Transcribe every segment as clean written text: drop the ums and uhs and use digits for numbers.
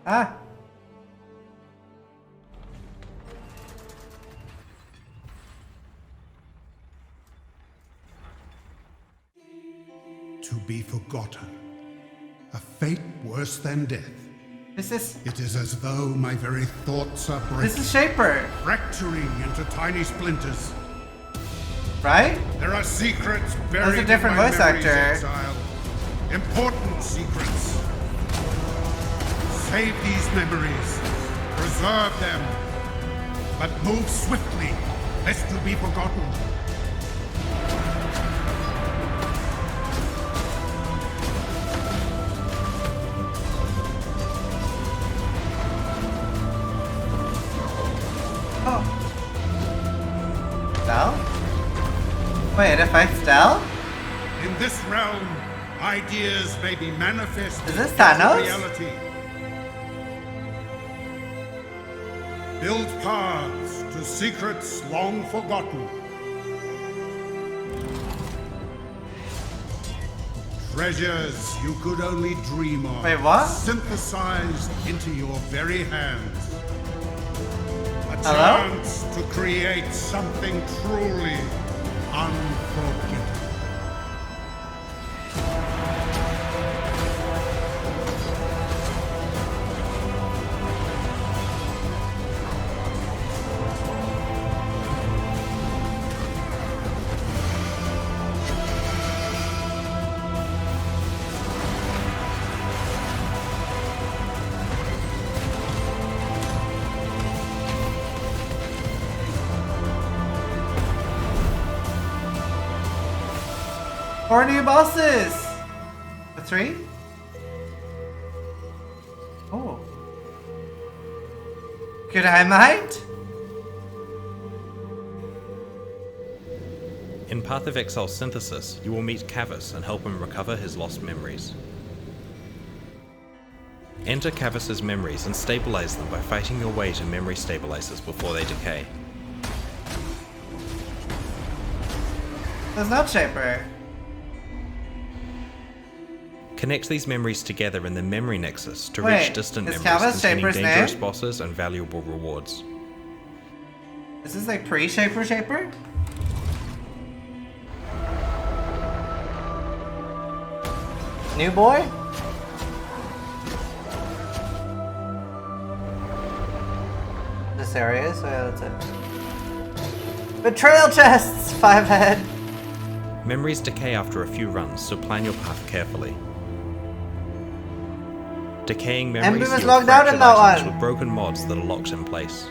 Ah. To be forgotten. A fate worse than death. This is... It is as though my very thoughts are breaking. This is Shaper. Fracturing into tiny splinters. Right? There are secrets buried That's a different in my voice memories, actor. Exile. Important secrets. Save these memories. Preserve them. But move swiftly, lest you be forgotten. Oh. Stell? Wait, if I Stell? In this realm, ideas may be manifest Is this into Thanos? reality. Build paths to secrets long forgotten. Treasures you could only dream of. Wait, what? Synthesized into your very hands. A Hello? chance to create something truly unforgettable. Four new bosses! The 3? Oh. Could I mind? In Path of Exile Synthesis, you will meet Cavus and help him recover his lost memories. Enter Cavus's memories and stabilize them by fighting your way to memory stabilizers before they decay. There's no Shaper. Connect these memories together in the Memory Nexus to Wait, reach distant is memories Cavus containing Shaper's dangerous name? bosses and valuable rewards. Is this like pre-Shaper? New boy? This area is, so yeah, that's it. Betrayal chests! 5 head. Memories decay after a few runs, so plan your path carefully. Decaying memories was yield logged out in fractured that items one. with broken mods that are locked in place.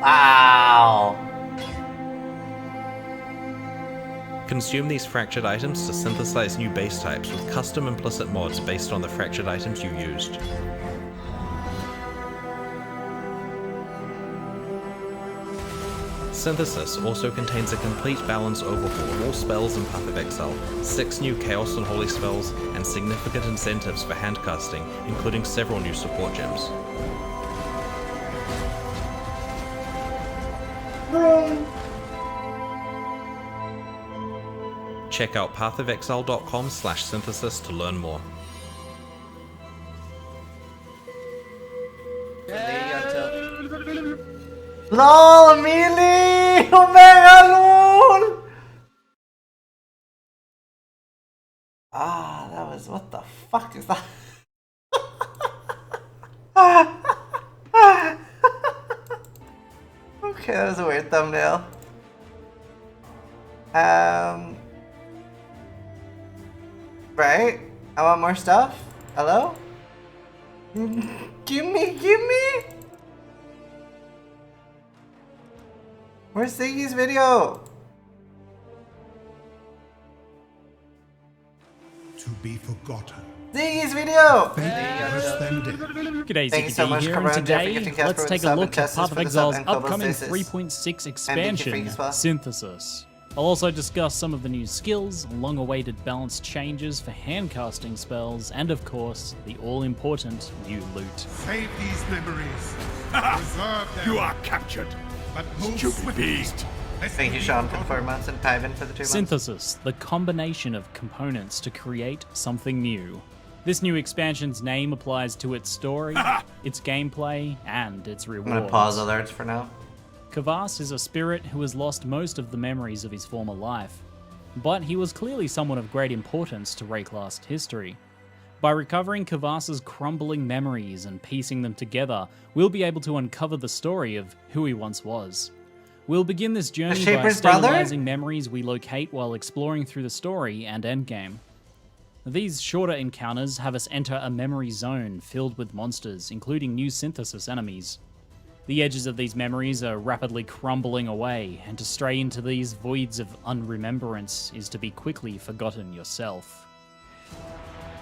Wow. Consume these fractured items to synthesize new base types with custom implicit mods based on the fractured items you used. Synthesis also contains a complete balance overhaul of all spells in Path of Exile, 6 new Chaos and Holy spells, and significant incentives for handcasting, including several new support gems. Check out pathofexile.com/synthesis to learn more. LOL, Melee! Omega LOL! Ah, that was, what the fuck is that? Okay, that was a weird thumbnail. Right? I want more stuff? Hello? Gimme! Where's Ziggy's video? To be forgotten. Ziggy's video! Fate worse than death. G'day, Thank you so ZKD much, here, Cameron, and Jeff, for today gifting Casper let's with take the a sub, look and at Chesses Path for of the sub, Exile's and Kobo upcoming Stasis. 3.6 for expansion, Spa. Synthesis. I'll also discuss some of the new skills, long-awaited balance changes for handcasting spells, and of course, the all-important new loot. Save these memories. Preserve them. You are captured, But move stupid swiftly, beast. lest Thank we you, be Sean, for the forgotten. 4 months and Pyvin for the 2 months. Synthesis, the combination of components to create something new. This new expansion's name applies to its story, its gameplay, and its I'm rewards. gonna pause alerts for now. Kvass is a spirit who has lost most of the memories of his former life, but he was clearly someone of great importance to Rayclast history. By recovering Kvass's crumbling memories and piecing them together, we'll be able to uncover the story of who he once was. We'll begin this journey by Shaper's brother? stabilizing memories we locate while exploring through the story and endgame. These shorter encounters have us enter a memory zone filled with monsters, including new synthesis enemies. The edges of these memories are rapidly crumbling away, and to stray into these voids of unremembrance is to be quickly forgotten yourself.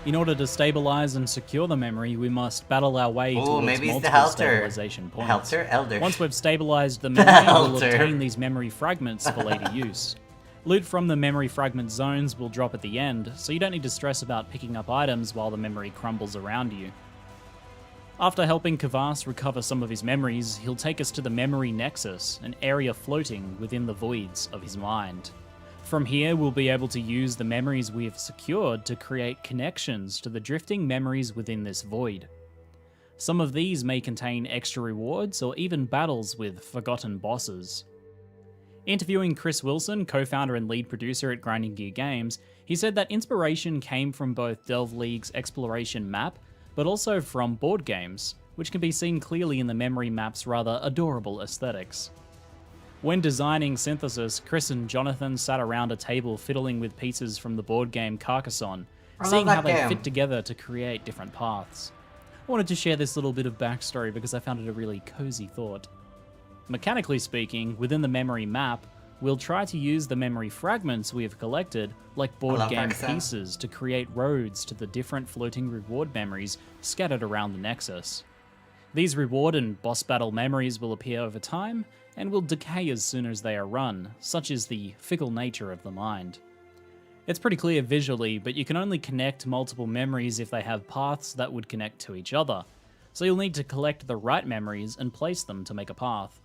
In order to stabilize and secure the memory, we must battle our way Ooh, towards maybe it's the multiple Helter. stabilization points. Helter Elder. Once we've stabilized the memory, we'll Helter. obtain these memory fragments for later use. Loot from the memory fragment zones will drop at the end, so you don't need to stress about picking up items while the memory crumbles around you. After helping Kvass recover some of his memories, he'll take us to the Memory Nexus, an area floating within the voids of his mind. From here, we'll be able to use the memories we have secured to create connections to the drifting memories within this void. Some of these may contain extra rewards or even battles with forgotten bosses. Interviewing Chris Wilson, co-founder and lead producer at Grinding Gear Games, he said that inspiration came from both Delve League's exploration map, but also from board games, which can be seen clearly in the memory map's rather adorable aesthetics. When designing Synthesis, Chris and Jonathan sat around a table fiddling with pieces from the board game Carcassonne, I love seeing how that they game. fit together to create different paths. I wanted to share this little bit of backstory because I found it a really cozy thought. Mechanically speaking, within the memory map, we'll try to use the memory fragments we have collected, like board love game Carcassonne. pieces, to create roads to the different floating reward memories scattered around the Nexus. These reward and boss battle memories will appear over time, and will decay as soon as they are run, such is the fickle nature of the mind. It's pretty clear visually, but you can only connect multiple memories if they have paths that would connect to each other, so you'll need to collect the right memories and place them to make a path.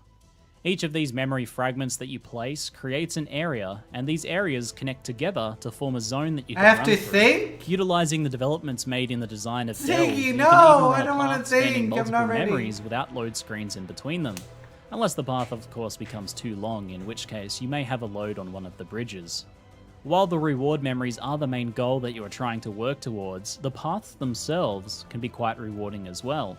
Each of these memory fragments that you place creates an area, and these areas connect together to form a zone that you can I have run to through. think? Utilizing the developments made in the design of Ziggy, Delve, you no, can even I run a don't wanna path spanning think, I'm multiple not ready. memories without load screens in between them. Unless the path, of course, becomes too long, in which case you may have a load on one of the bridges. While the reward memories are the main goal that you are trying to work towards, the paths themselves can be quite rewarding as well.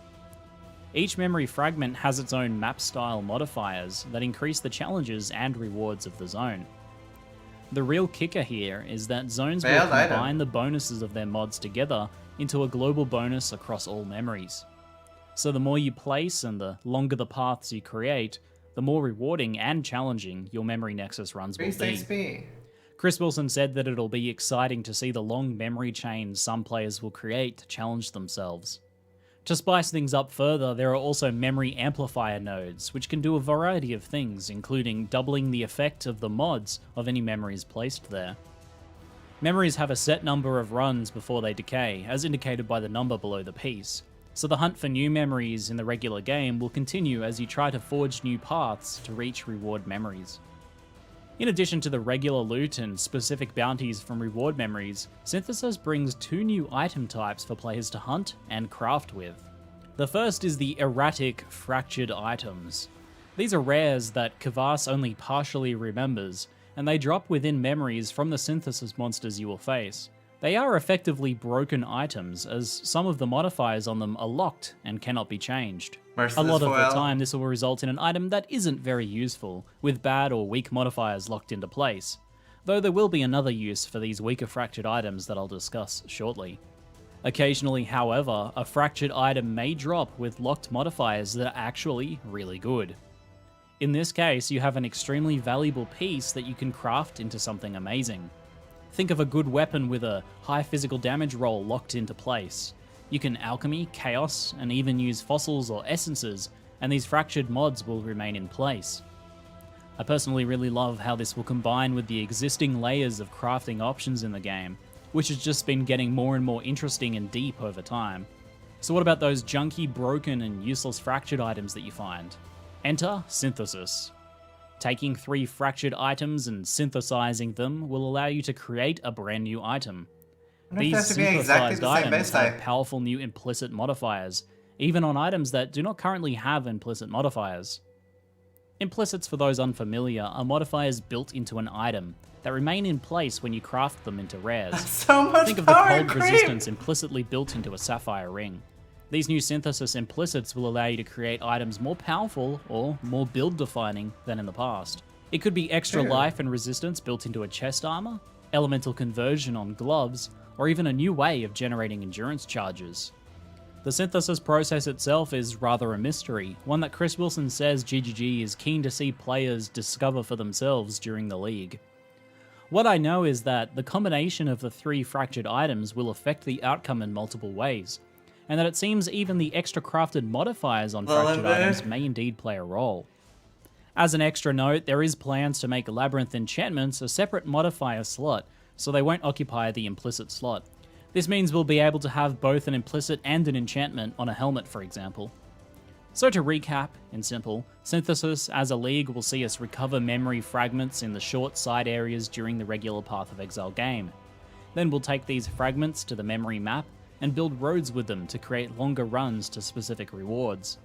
Each memory fragment has its own map style modifiers that increase the challenges and rewards of the zone. The real kicker here is that zones will Failed item. combine the bonuses of their mods together into a global bonus across all memories. So the more you place and the longer the paths you create, the more rewarding and challenging your memory nexus runs will be. 360p. Chris Wilson said that it'll be exciting to see the long memory chains some players will create to challenge themselves. To spice things up further, there are also memory amplifier nodes, which can do a variety of things, including doubling the effect of the mods of any memories placed there. Memories have a set number of runs before they decay, as indicated by the number below the piece, so the hunt for new memories in the regular game will continue as you try to forge new paths to reach reward memories. In addition to the regular loot and specific bounties from reward memories, Synthesis brings 2 new item types for players to hunt and craft with. The first is the erratic fractured items. These are rares that Kvass only partially remembers, and they drop within memories from the Synthesis monsters you will face. They are effectively broken items, as some of the modifiers on them are locked and cannot be changed. A Merciless lot of the foil. time this will result in an item that isn't very useful, with bad or weak modifiers locked into place, though there will be another use for these weaker fractured items that I'll discuss shortly. Occasionally, however, a fractured item may drop with locked modifiers that are actually really good. In this case, you have an extremely valuable piece that you can craft into something amazing. Think of a good weapon with a high physical damage roll locked into place. You can alchemy, chaos, and even use fossils or essences, and these fractured mods will remain in place. I personally really love how this will combine with the existing layers of crafting options in the game, which has just been getting more and more interesting and deep over time. So what about those junky, broken, and useless fractured items that you find? Enter Synthesis. Taking 3 fractured items and synthesizing them will allow you to create a brand new item. wonder if These they have to be exactly synthesized the same items base have type. powerful new implicit modifiers, even on items that do not currently have implicit modifiers. Implicits, for those unfamiliar, are modifiers built into an item that remain in place when you craft them into rares. So much Think of the power cold creep! resistance implicitly built into a sapphire ring. These new synthesis implicits will allow you to create items more powerful or more build defining than in the past. It could be extra life and resistance built into a chest armor, elemental conversion on gloves, or even a new way of generating endurance charges. The synthesis process itself is rather a mystery, one that Chris Wilson says GGG is keen to see players discover for themselves during the league. What I know is that the combination of the 3 fractured items will affect the outcome in multiple ways, and that it seems even the extra crafted modifiers on fractured items may indeed play a role. As an extra note, there is plans to make Labyrinth enchantments a separate modifier slot, so they won't occupy the implicit slot. This means we'll be able to have both an implicit and an enchantment on a helmet, for example. So to recap, in simple, Synthesis as a league will see us recover memory fragments in the short side areas during the regular Path of Exile game. Then we'll take these fragments to the memory map and build roads with them to create longer runs to specific rewards.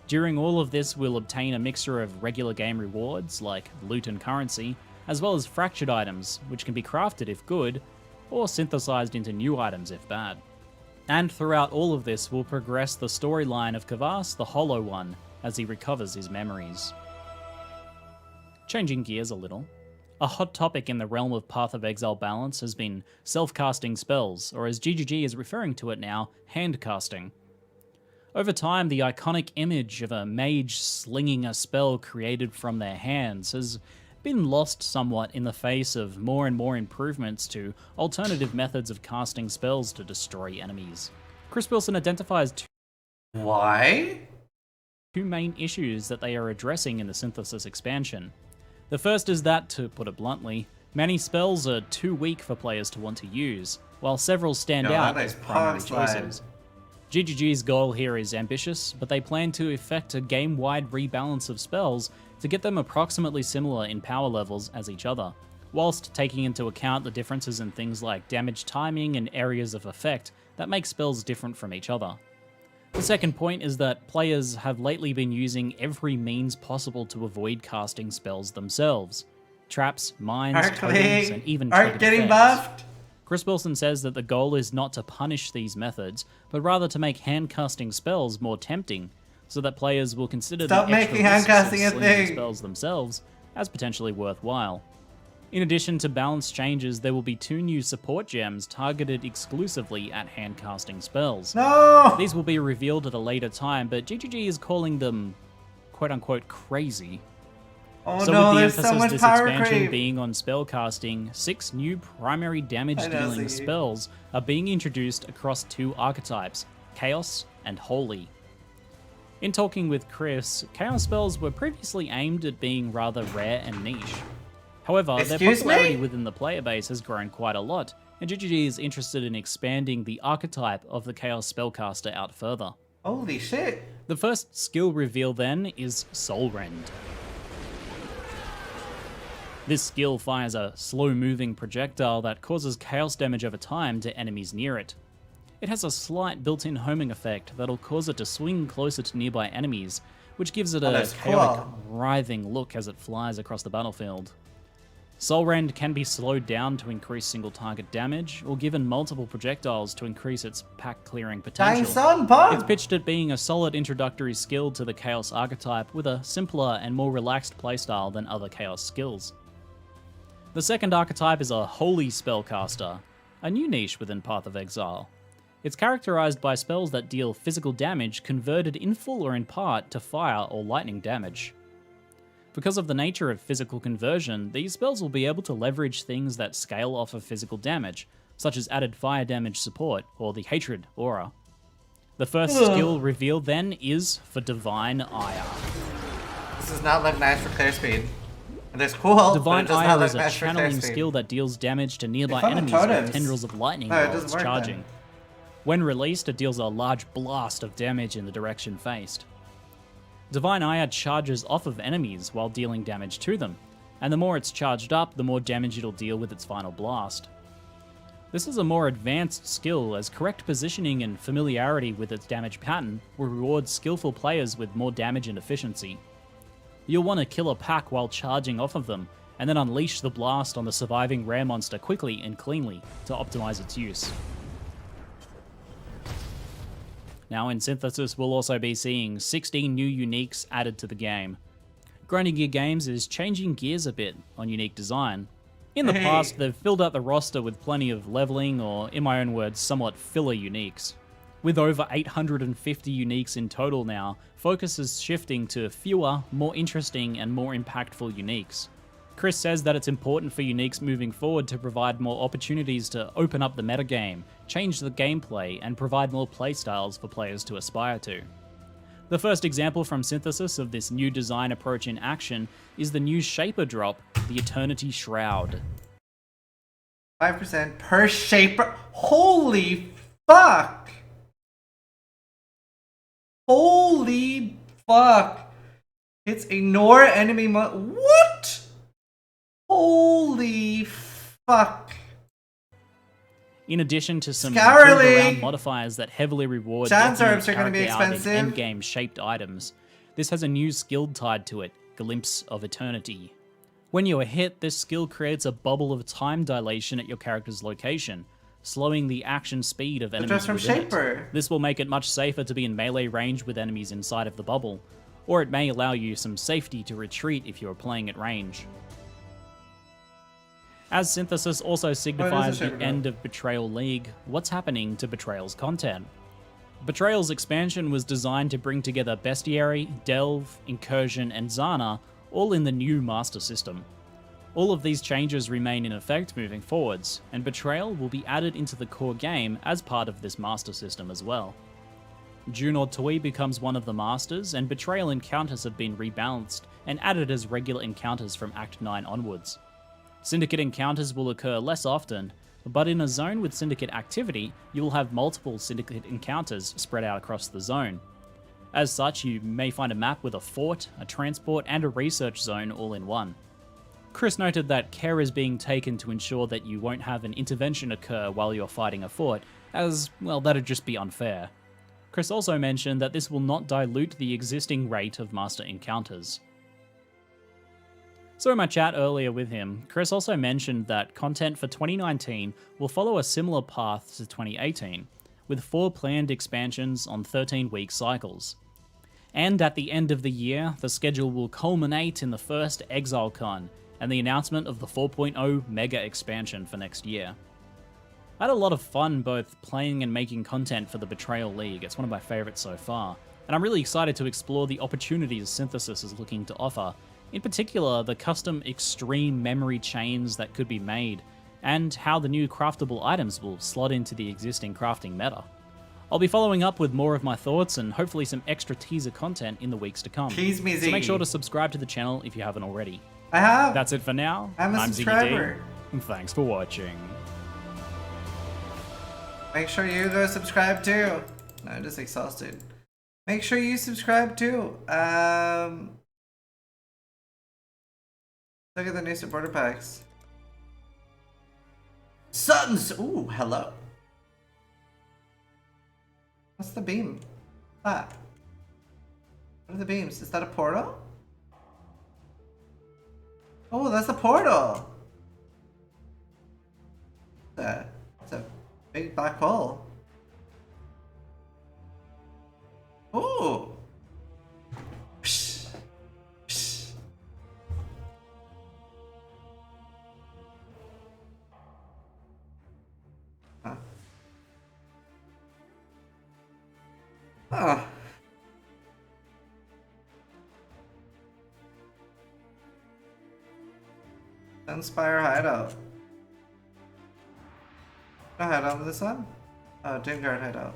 During all of this, we'll obtain a mixture of regular game rewards, like loot and currency, as well as fractured items, which can be crafted if good, or synthesized into new items if bad. And throughout all of this, we'll progress the storyline of Kvass, the Hollow One, as he recovers his memories. Changing gears a little, a hot topic in the realm of Path of Exile balance has been self-casting spells, or as GGG is referring to it now, hand-casting. Over time, the iconic image of a mage slinging a spell created from their hands has been lost somewhat in the face of more and more improvements to alternative methods of casting spells to destroy enemies. Chris Wilson identifies Why? 2 main issues that they are addressing in the Synthesis expansion. The first is that, to put it bluntly, many spells are too weak for players to want to use, while several stand out as primary choices. GGG's goal here is ambitious, but they plan to effect a game-wide rebalance of spells to get them approximately similar in power levels as each other, whilst taking into account the differences in things like damage timing and areas of effect that make spells different from each other. The second point is that players have lately been using every means possible to avoid casting spells themselves. Traps, mines, totems, and even triggered getting effects. buffed? Chris Wilson says that the goal is not to punish these methods, but rather to make hand-casting spells more tempting, so that players will consider Stop the extra making risks hand-casting of a slinging thing. spells themselves as potentially worthwhile. In addition to balance changes, there will be 2 new support gems targeted exclusively at hand-casting spells. No! These will be revealed at a later time, but GGG is calling them quote-unquote crazy. Oh So no, with the there's emphasis so much this power expansion creep! being on spellcasting, 6 new primary damage I know, dealing see. spells are being introduced across 2 archetypes, Chaos and Holy. In talking with Chris, Chaos spells were previously aimed at being rather rare and niche. However, their Excuse popularity me? within the player base has grown quite a lot, and GGG is interested in expanding the archetype of the Chaos spellcaster out further. Holy shit! The first skill reveal then is Soul Rend. This skill fires a slow-moving projectile that causes chaos damage over time to enemies near it. It has a slight built-in homing effect that'll cause it to swing closer to nearby enemies, which gives it a that's chaotic, cool. writhing look as it flies across the battlefield. Soul Rend can be slowed down to increase single-target damage, or given multiple projectiles to increase its pack-clearing potential. Dying Sun, Pog! It's pitched at being a solid introductory skill to the Chaos archetype with a simpler and more relaxed playstyle than other Chaos skills. The second archetype is a Holy Spellcaster, a new niche within Path of Exile. It's characterized by spells that deal physical damage converted in full or in part to fire or lightning damage. Because of the nature of physical conversion, these spells will be able to leverage things that scale off of physical damage, such as added fire damage support or the Hatred aura. The first skill revealed then is for Divine Ire. This does not look nice for clear speed. And there's cool, Divine but it does not Ire look is a nice for clear channeling speed. skill that deals damage to nearby found the enemies totems. with tendrils of lightning No, it while doesn't it's work charging. then. When released, it deals a large blast of damage in the direction faced. Divine Ire charges off of enemies while dealing damage to them, and the more it's charged up, the more damage it'll deal with its final blast. This is a more advanced skill, as correct positioning and familiarity with its damage pattern will reward skillful players with more damage and efficiency. You'll want to kill a pack while charging off of them, and then unleash the blast on the surviving rare monster quickly and cleanly to optimize its use. Now in Synthesis, we'll also be seeing 16 new uniques added to the game. Grinding Gear Games is changing gears a bit on unique design. In the past, they've filled out the roster with plenty of leveling, or in my own words, somewhat filler uniques. With over 850 uniques in total now, focus is shifting to fewer, more interesting, and more impactful uniques. Chris says that it's important for uniques moving forward to provide more opportunities to open up the metagame, change the gameplay, and provide more playstyles for players to aspire to. The first example from Synthesis of this new design approach in action is the new Shaper drop, the Eternity Shroud. 5% per Shaper. Holy fuck! Holy fuck! It's ignore enemy what? Holy fuck. In addition to some Scourly build-around modifiers that heavily reward Chance getting herbs are going to be your character out in expensive. endgame shaped items, this has a new skill tied to it, Glimpse of Eternity. When you are hit, this skill creates a bubble of time dilation at your character's location, slowing the action speed of enemies Just from within Shaper. it. This will make it much safer to be in melee range with enemies inside of the bubble, or it may allow you some safety to retreat if you are playing at range. As Synthesis also signifies the end of Betrayal League, what's happening to Betrayal's content? Betrayal's expansion was designed to bring together Bestiary, Delve, Incursion, and Zana, all in the new Master System. All of these changes remain in effect moving forwards, and Betrayal will be added into the core game as part of this Master System as well. Junor Tui becomes one of the Masters, and Betrayal encounters have been rebalanced and added as regular encounters from Act 9 onwards. Syndicate encounters will occur less often, but in a zone with Syndicate activity, you will have multiple Syndicate encounters spread out across the zone. As such, you may find a map with a fort, a transport, and a research zone all in one. Chris noted that care is being taken to ensure that you won't have an intervention occur while you're fighting a fort, as, well, that'd just be unfair. Chris also mentioned that this will not dilute the existing rate of Master encounters. So in my chat earlier with him, Chris also mentioned that content for 2019 will follow a similar path to 2018, with 4 planned expansions on 13-week cycles. And at the end of the year, the schedule will culminate in the first Exile Con, and the announcement of the 4.0 Mega expansion for next year. I had a lot of fun both playing and making content for the Betrayal League. It's one of my favorites so far, and I'm really excited to explore the opportunities Synthesis is looking to offer. In particular, the custom extreme memory chains that could be made, and how the new craftable items will slot into the existing crafting meta. I'll be following up with more of my thoughts and hopefully some extra teaser content in the weeks to come. Tease me, So make sure to subscribe to the channel if you haven't already. I have. That's it for now. I'm a subscriber. ZD, and thanks for watching. Make sure you go subscribe too. No, I'm just exhausted. Make sure you subscribe too. Look at the new supporter packs. Suns! Ooh, hello. What's the beam? Ah. What are the beams? Is that a portal? Oh, that's a portal! It's a big black hole. Ooh! Psh. Psh. Huh. Oh. Sunspire hideout. No hideout on this one? Oh, Dingard hideout.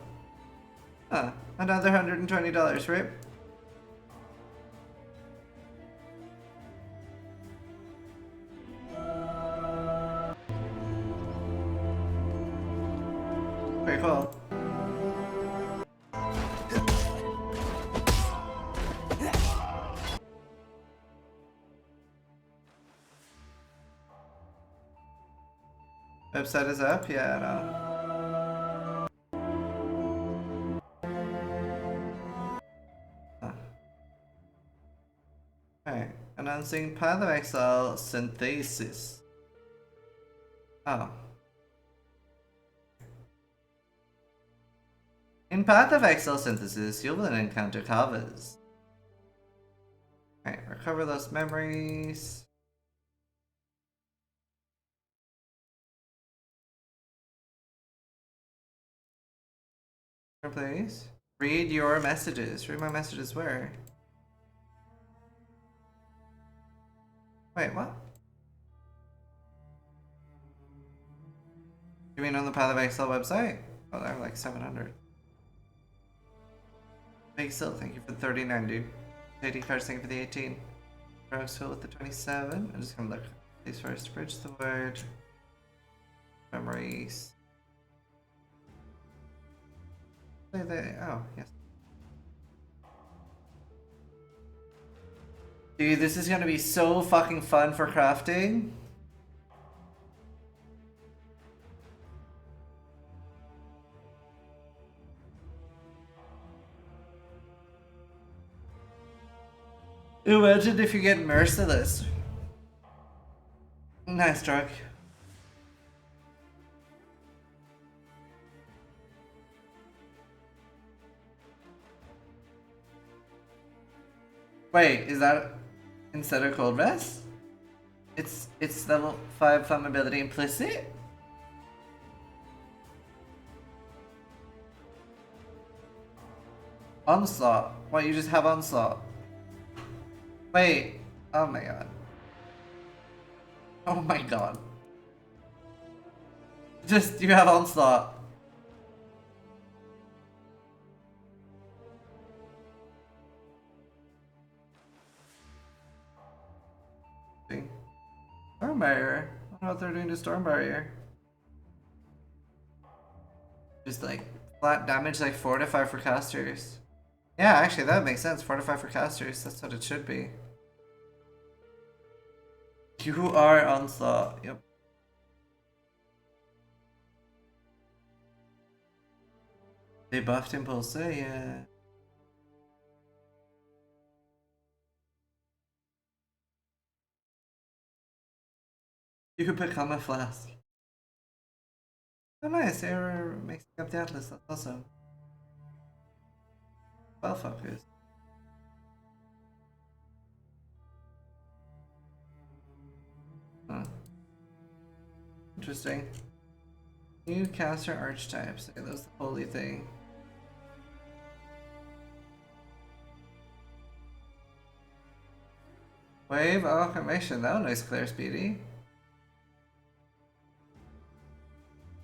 Huh. Another $120, right? Pretty cool. Website is up? Yeah, I know. Alright, announcing Path of Exile Synthesis. Oh. In Path of Exile Synthesis, you'll then encounter Kavas. Alright, recover lost memories. Please. Read your messages. Read my messages where? Wait, what? You mean on the Path of Exile website? Oh, they're like 700. Big Still, thank you for the 39, dude. JD Cards, thank you for the 18. Roxville with the 27. I'm just gonna look these first. Bridge the word. Memories. Oh, yes. Dude, this is gonna be so fucking fun for crafting. Imagine if you get Merciless. Nice truck. Wait, is that instead of Cold Vest? It's level 5 flammability implicit? Onslaught. What, you just have Onslaught? Wait. Oh my god. Oh my god. Just, you have Onslaught. Storm Barrier? I don't know what they're doing to Storm Barrier. Just like, flat damage like 4 to 5 for casters. Yeah, actually that makes sense. 4 to 5 for casters. That's what it should be. You are Onslaught. Yep. They buffed Impulse, yeah. You could pick Karma Flask. Oh nice, they're mixing up the Atlas, that's awesome. Well fuckers. Huh. Interesting. New caster archetypes. Okay, that's the holy thing. Wave Automation. That one nice clear speedy.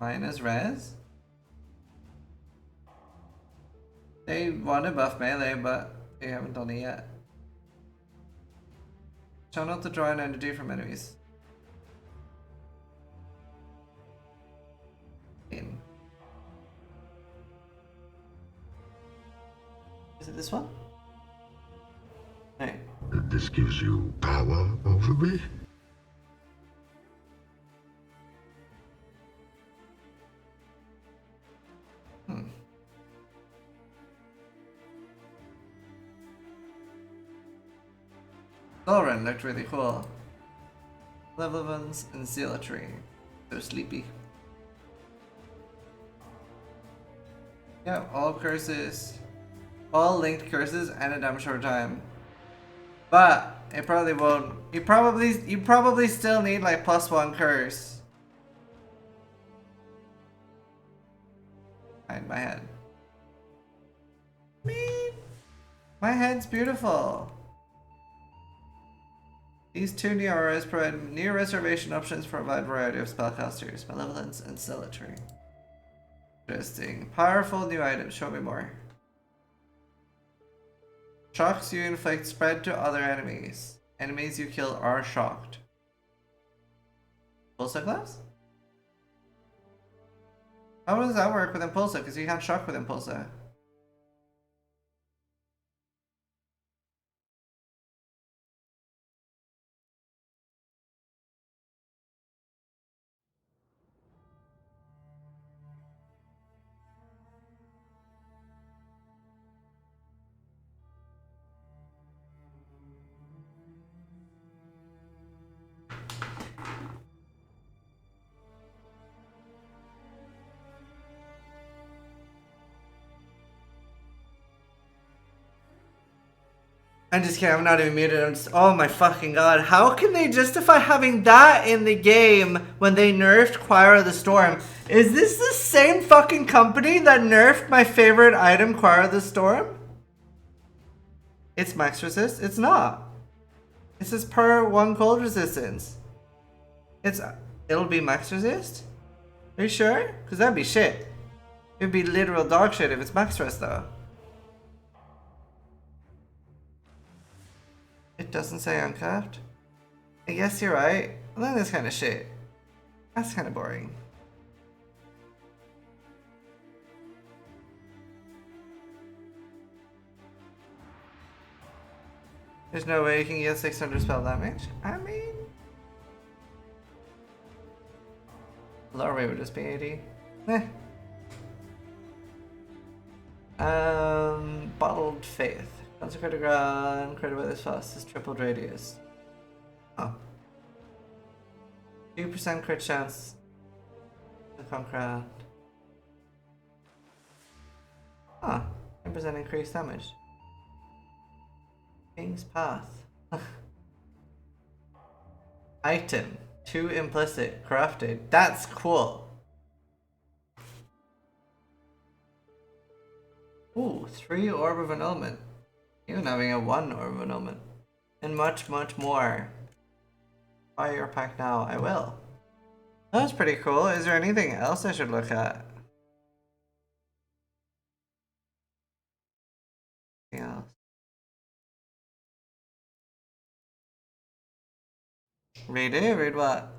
Minus res. They want to buff melee, but they haven't done it yet. Try not to draw an energy from enemies. In. Is it this one? Hey. This gives you power over me? Zizaran looked really cool. Levelvans and Zealotry. So sleepy. Yeah, all curses. All linked curses and a damn short time. But it probably won't. You probably still need like +1 curse. Hide my head. Me. My head's beautiful. These two new auras provide new reservation options for a wide variety of spellcasters, malevolence, and zealotry. Interesting. Powerful new items. Show me more. Shocks you inflict spread to other enemies. Enemies you kill are shocked. Pulsa class? How does that work with Impulsa? Because you can't shock with Impulsa. I'm just kidding, I'm not even muted. I'm just, oh my fucking god. How can they justify having that in the game when they nerfed Choir of the Storm? Is this the same fucking company that nerfed my favorite item, Choir of the Storm? It's max resist? It's not. This is per 1 cold resistance. It'll be max resist? Are you sure? Because that'd be shit. It'd be literal dog shit if it's max resist though. It doesn't say uncapped. I guess you're right. Well, then that's kind of shit. That's kind of boring. There's no way you can get 600 spell damage. I mean, lower rate would just be 80. Eh. Bottled Faith. Consecrated ground, created by this fast is tripled radius. Oh. 2% crit chance to conquer. Huh. 10% increased damage. King's Path. Item. 2 implicit. Crafted. That's cool. Ooh, 3 Orb of Annulment. Even having a 1 Orb of Annulment. And much, much more. Buy your pack now. I will. That's pretty cool. Is there anything else I should look at? Anything else? Read it? Read what?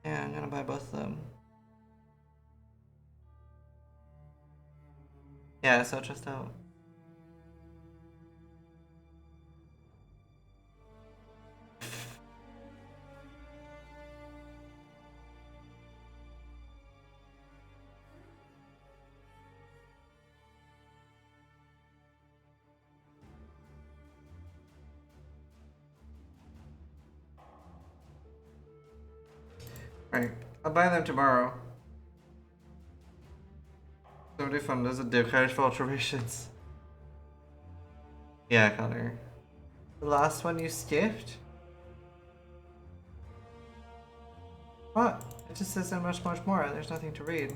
Yeah, I'm gonna buy both of them. Yeah, so just out. Right, I'll buy them tomorrow. Somebody fun does a div card for alterations. Yeah, Connor. The last one you skipped? What? It just says so much, much more. There's nothing to read.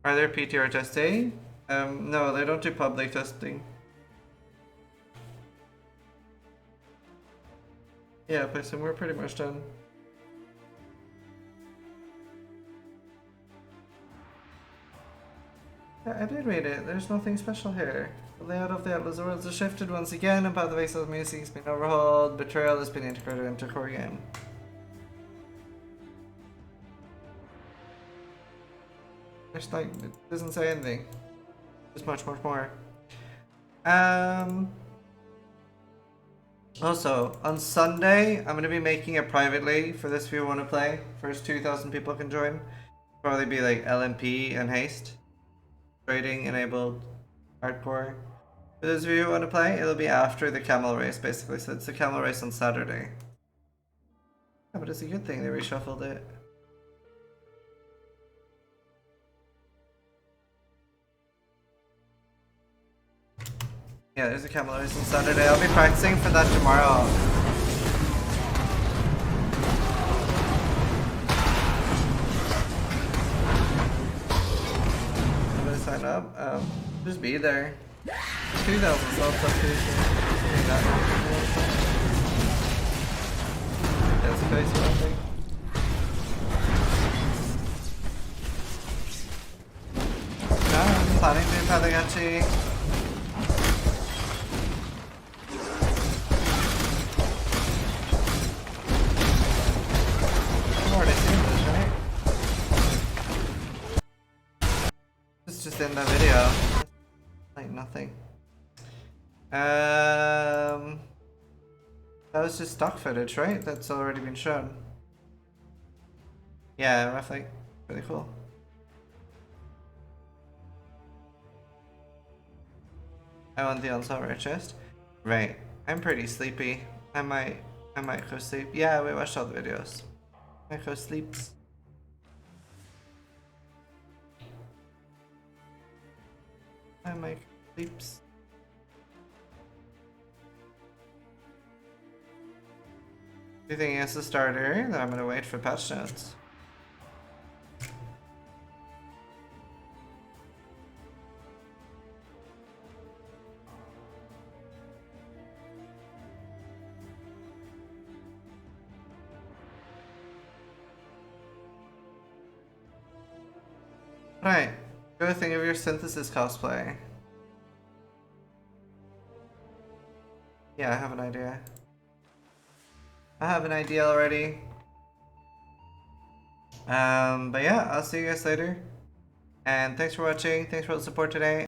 Are there PTR testing? No, they don't do public testing. Yeah, Python, we're pretty much done. Yeah, I did read it. There's nothing special here. The layout of the Atlas worlds has shifted once again, and Path of Exile's music has been overhauled. Betrayal has been integrated into core game. There's like, it doesn't say anything. There's much, much more. Also, on Sunday, I'm going to be making it privately for this if you want to play. First 2,000 people can join. Probably be like LMP and Haste. Trading enabled hardcore. For those of you who want to play, it'll be after the camel race basically. So it's the camel race on Saturday. Yeah, but it's a good thing they reshuffled it. Yeah, there's a camel race on Saturday. I'll be practicing for that tomorrow. I'm gonna sign up. Just be there. 2,000 subs up here. That's crazy, I think. No, I'm planning to do Patagachi. Just in the video, like nothing. That was just stock footage, right? That's already been shown. Yeah, roughly. Pretty cool. I want the on-salt rare chest. Right. I'm pretty sleepy. I might go sleep. Yeah, we watched all the videos. I might go sleeps. I might sleeps. You think it's a starter? Then I'm gonna wait for patch notes. Right. Go think of your synthesis cosplay. Yeah, I have an idea. I have an idea already. But yeah, I'll see you guys later. And thanks for watching. Thanks for all the support today.